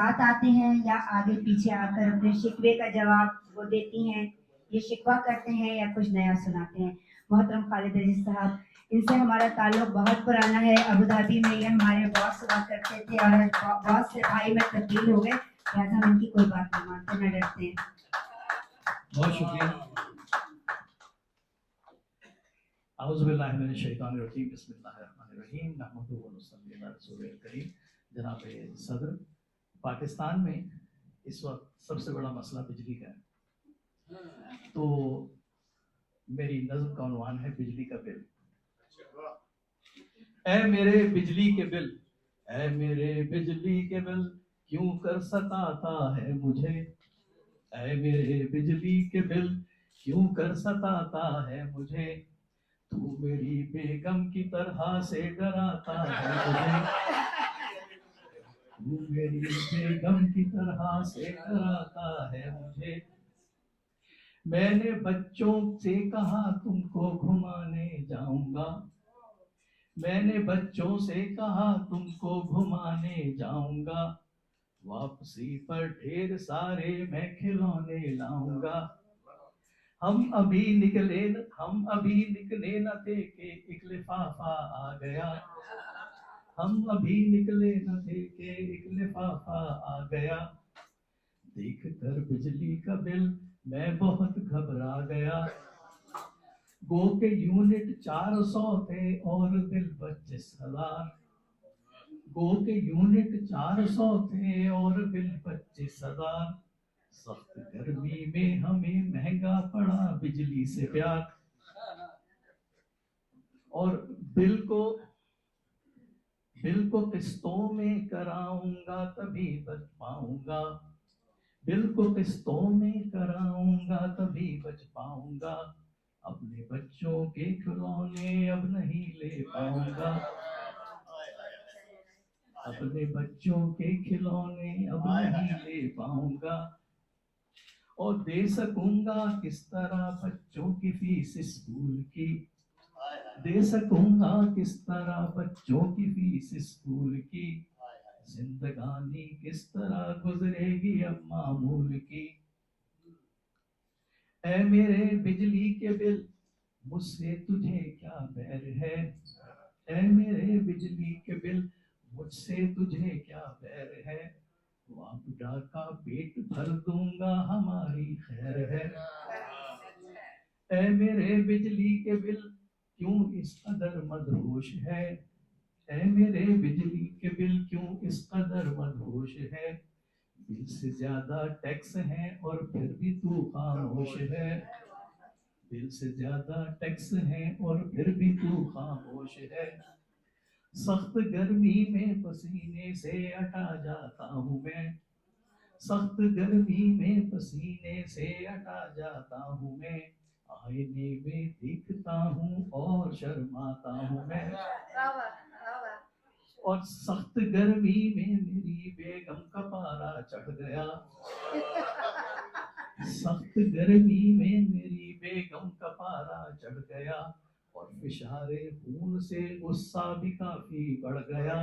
साथ आते हैं या आगे पीछे आकर अपने शिकवे का जवाब वो देती हैं, ये शिकवा करते हैं या कुछ नया सुनाते हैं। मोहतरम खालिद अजीज साहब, इनसे हमारा ताल्लुक बहुत पुराना है। अबू धाबी में ये हमारे बॉस हुआ करते थे और बॉस से भाई में तब्दील हो गए, लिहाजा हम इनकी कोई बात नहीं मानते, न डरते हैं। बहुत शुक्रिया। औज़ुबिल्लाहिमिनश्शैतानिर्रजीम, बिस्मिल्लाहिर्रहमानिर्रहीम, नहमदुहु व नुसल्ली अला रसूलिल करीम। जनाब सदर, पाकिस्तान में इस वक्त सबसे बड़ा मसला बिजली का है। तो मेरी नज़्म का उन्वान है बिजली का बिल। ऐ मेरे बिजली के बिल, ऐ मेरे बिजली के बिल, क्यों कर सताता है मुझे। ऐ मेरे बिजली के बिल, क्यों कर सताता है मुझे। तू मेरी बेगम की तरह से डराता है मुझे। तू मेरी बेगम की तरह से डराता है मुझे। मैंने बच्चों से कहा तुमको घुमाने जाऊंगा। मैंने बच्चों से कहा तुमको घुमाने जाऊंगा। वापसी पर ढेर सारे मैं खिलौने लाऊंगा। हम अभी निकले न थे कि एक लिफाफा आ गया। हम अभी निकले न थे कि एक लिफाफा आ गया। देख कर बिजली का बिल मैं बहुत घबरा गया। गो के यूनिट 400 थे और बिल 25,000। गो के यूनिट 400 थे और बिल 25,000। सख्त गर्मी में हमें महंगा पड़ा बिजली से प्यार। और बिल को किस्तों में कराऊंगा तभी बच पाऊंगा। बिल को किस्तों में कराऊंगा तभी बच पाऊंगा। अपने बच्चों के खिलौने अब नहीं ले पाऊंगा। अपने बच्चों के खिलौने अब नहीं ले पाऊंगा। और दे सकूंगा किस तरह बच्चों की फीस स्कूल की। दे सकूंगा किस तरह बच्चों की फीस स्कूल की। जिंदगानी किस तरह गुजरेगी अब मामूल की। ऐ मेरे बिजली के बिल, मुझसे तुझे क्या बैर है। ऐ मेरे बिजली के बिल, मुझसे तुझे क्या बैर है। वापडा का पेट भर दूंगा हमारी खैर है। ऐ मेरे बिजली के बिल, क्यों इस कदर मदहोश है। ऐ मेरे बिजली के बिल, क्यों इस कदर मदहोश है। बिल से ज्यादा टैक्स है और फिर भी तू खामोश है। बिल से ज्यादा टैक्स है और फिर भी तू खामोश है। सख्त गर्मी में पसीने से अटा जाता हूँ मैं। सख्त गर्मी में पसीने से अटा जाता हूँ मैं। आईने में दिखता हूँ और शर्माता हूँ मैं। और सख्त गर्मी में मेरी बेगम का पारा चढ़ गया। सख्त गर्मी में मेरी बेगम का पारा चढ़ गया। और फिशारे खून से गुस्सा भी काफी बढ़ गया।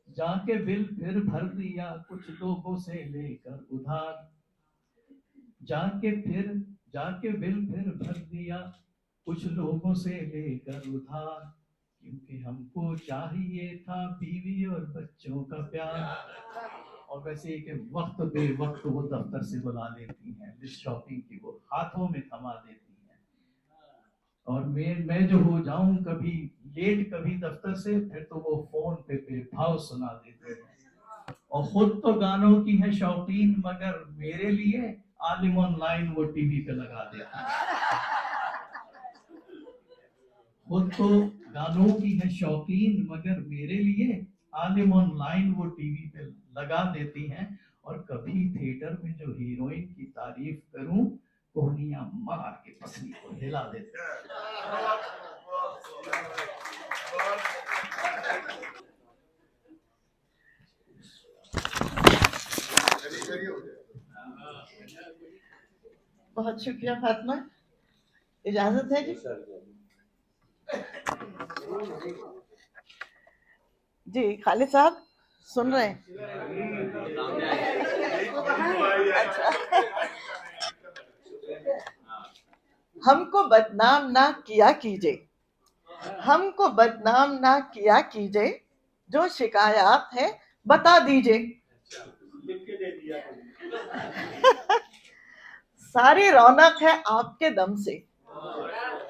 जाके बिल फिर भर दिया कुछ लोगों से लेकर उधार। जाके बिल फिर भर दिया कुछ लोगों से लेकर उधार। क्योंकि हमको चाहिए था बीवी और बच्चों का प्यार। और वैसे कि वक्त बे वक्त वो दफ्तर से बुला लेती हैं, लिस्ट शॉपिंग की वो हाथों में थमा देती हैं। और मैं जो हो जाऊं कभी लेट कभी दफ्तर से, फिर तो वो फोन पे भाव सुना देती हैं। और खुद तो गानों की है शौकीन, मगर मेरे लिए आलिम ऑनलाइन वो टीवी पे लगा देती है। खुद तो गानों की है शौकीन, मगर मेरे लिए आलिम ऑनलाइन वो टीवी पे लगा देती हैं। और कभी थिएटर में जो हीरोइन की तारीफ करूं, कोहनियां मार के पसली को हिला देते हैं। बहुत शुक्रिया फातिमा, इजाजत है जी। जी खालिद साहब, सुन रहे हैं? अच्छा। हमको बदनाम ना किया कीजिए, हमको बदनाम ना किया कीजिए, जो शिकायत है बता दीजिए। सारी रौनक है आपके दम से,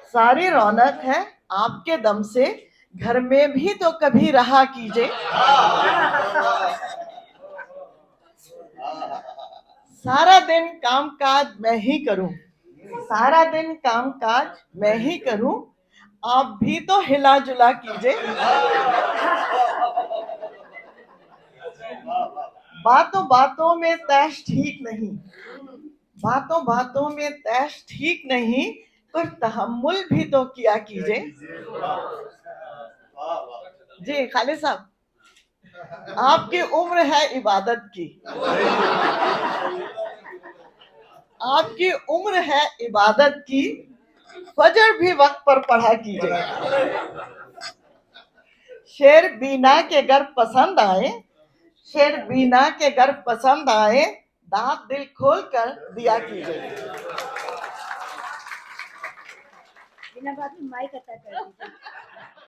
सारी रौनक है आपके दम से, घर में भी तो कभी रहा कीजिए। सारा दिन काम काज मैं ही करूं, सारा दिन काम काज मैं ही करूं, आप भी तो हिला जुला कीजिए। बातों बातों में तैश ठीक नहीं, बातों बातों में तैश ठीक नहीं, कुछ तहम्मुल भी तो किया कीजिए। जी खालिद साहब, आपकी उम्र है इबादत की, आपकी उम्र है इबादत की, फजर भी वक्त पर पढ़ा कीजिए। शेर बीना के घर पसंद आए, शेर बीना के घर पसंद आए, दांत दिल खोल कर दिया कीजिए। बिना बात में माइक अटैक कर दीजिए।